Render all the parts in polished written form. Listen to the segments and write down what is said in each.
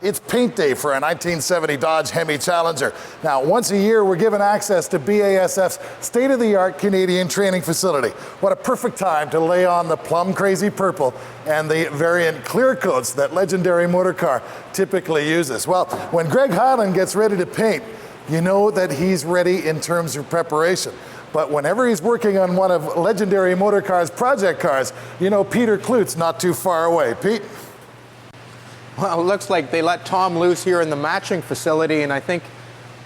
It's paint day for a 1970 Dodge Hemi Challenger. Now, once a year, we're given access to BASF's state-of-the-art Canadian training facility. What a perfect time to lay on the plum crazy purple and the variant clear coats that legendary Motorcar typically uses. Well, when Greg Highland gets ready to paint, you know that he's ready in terms of preparation. But whenever he's working on one of legendary Motorcar's project cars, you know Peter Klut's not too far away. Pete? Well, it looks like they let Tom loose here in the matching facility, and I think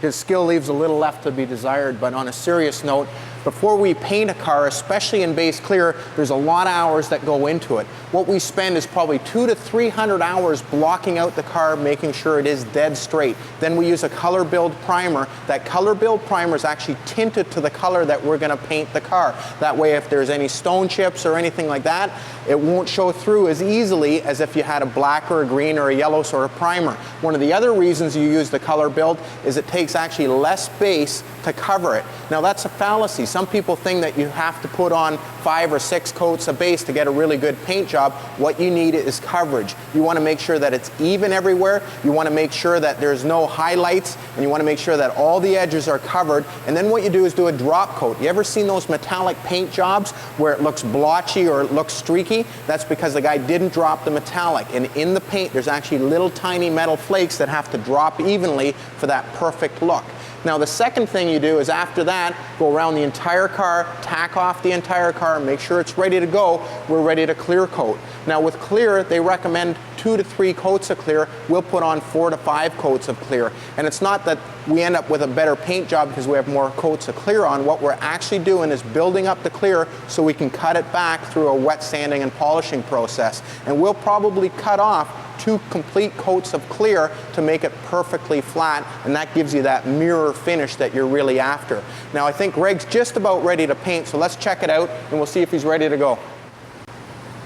his skill leaves a little left to be desired. But on a serious note, before we paint a car, especially in base clear, there's a lot of hours that go into it. What we spend is probably 200 to 300 hours blocking out the car, making sure it is dead straight. Then we use a color build primer. That color build primer is actually tinted to the color that we're going to paint the car. That way, if there's any stone chips or anything like that, it won't show through as easily as if you had a black or a green or a yellow sort of primer. One of the other reasons you use the color build is it takes actually less base to cover it. Now, that's a fallacy. Some people think that you have to put on 5 or 6 coats of base to get a really good paint job. What you need is coverage. You want to make sure that it's even everywhere. You want to make sure that there's no highlights, and you want to make sure that all the edges are covered. And then what you do is do a drop coat. You ever seen those metallic paint jobs where it looks blotchy or it looks streaky? That's because the guy didn't drop the metallic. And in the paint, there's actually little tiny metal flakes that have to drop evenly for that perfect look. Now, the second thing you do is after that, go around the entire car, tack off the entire car, make sure it's ready to go. We're ready to clear coat. Now, with clear, they recommend 2 to 3 coats of clear. We'll put on 4 to 5 coats of clear. And it's not that we end up with a better paint job because we have more coats of clear on. What we're actually doing is building up the clear so we can cut it back through a wet sanding and polishing process. And we'll probably cut off 2 complete coats of clear to make it perfectly flat, and that gives you that mirror finish that you're really after. Now, I think Greg's just about ready to paint, so let's check it out and we'll see if he's ready to go.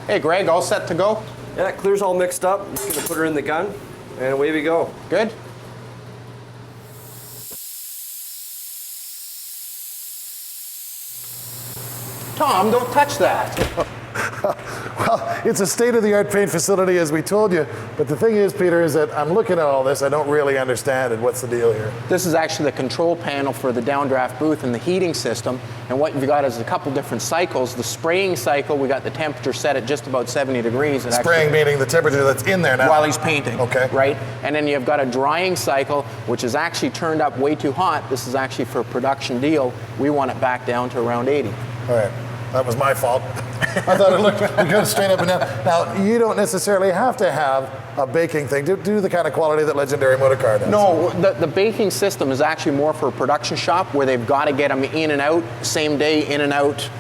Hey Greg, all set to go? Yeah, clear's all mixed up. I'm just gonna put her in the gun, and away we go. Good. Tom, don't touch that. Well, it's a state-of-the-art paint facility, as we told you. But the thing is, Peter, is that I'm looking at all this. I don't really understand it. What's the deal here? This is actually the control panel for the downdraft booth and the heating system. And what you've got is a couple different cycles. The spraying cycle, we got the temperature set at just about 70 degrees. Spraying meaning the temperature that's in there now. While he's painting. Okay. Right? And then you've got a drying cycle, which is actually turned up way too hot. This is actually for a production deal. We want it back down to around 80. All right. That was my fault. I thought it looked good straight up and down. Now, you don't necessarily have to have a baking thing to do the kind of quality that legendary Motorcar does. No, the baking system is actually more for a production shop where they've got to get them in and out, same day, in and out,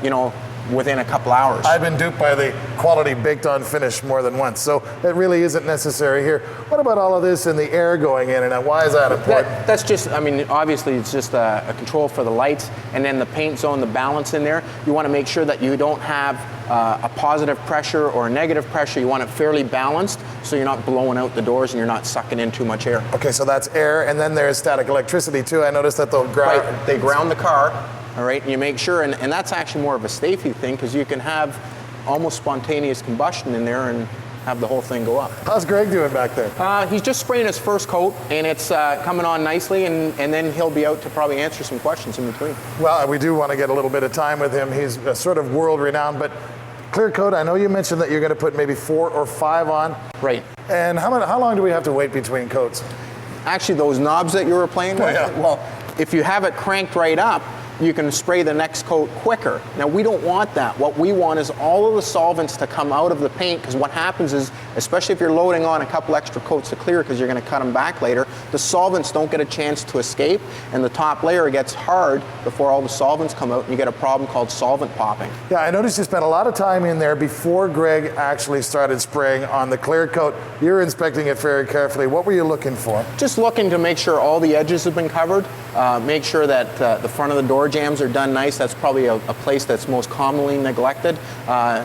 you know, within a couple hours. I've been duped by the quality baked on finish more than once, so it really isn't necessary here. What about all of this and the air going in and out? Why is that important? That's just, I mean, obviously it's just a control for the lights, and then the paint zone, the balance in there. You want to make sure that you don't have a positive pressure or a negative pressure. You want it fairly balanced so you're not blowing out the doors and you're not sucking in too much air. Okay, so that's air, and then there's static electricity too. I noticed that they'll ground. Right, they ground the car. All right, and you make sure, and that's actually more of a safety thing because you can have almost spontaneous combustion in there and have the whole thing go up. How's Greg doing back there? He's just spraying his first coat, and it's coming on nicely, and then he'll be out to probably answer some questions in between. Well, we do want to get a little bit of time with him. He's sort of world-renowned, but clear coat, I know you mentioned that you're going to put maybe 4 or 5 on. Right. And how long do we have to wait between coats? Actually, those knobs that you were playing with, yeah. Well, if you have it cranked right up, you can spray the next coat quicker. Now, we don't want that. What we want is all of the solvents to come out of the paint, because what happens is, especially if you're loading on a couple extra coats of clear because you're going to cut them back later, the solvents don't get a chance to escape, and the top layer gets hard before all the solvents come out, and you get a problem called solvent popping. Yeah, I noticed you spent a lot of time in there before Greg actually started spraying on the clear coat. You're inspecting it very carefully. What were you looking for? Just looking to make sure all the edges have been covered, make sure that the front of the door jambs are done nice. That's probably a place that's most commonly neglected.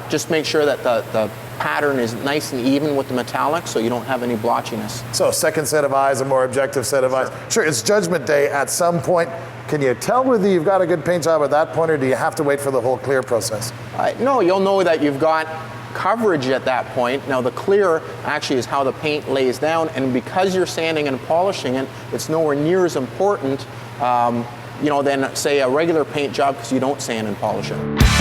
Just make sure that the pattern is nice and even with the metallic so you don't have any blotchiness. So second set of eyes, a more objective set of eyes. Sure, it's judgment day at some point. Can you tell whether you've got a good paint job at that point, or do you have to wait for the whole clear process? No, you'll know that you've got coverage at that point. Now the clear actually is how the paint lays down, and because you're sanding and polishing it, it's nowhere near as important than say a regular paint job because you don't sand and polish it.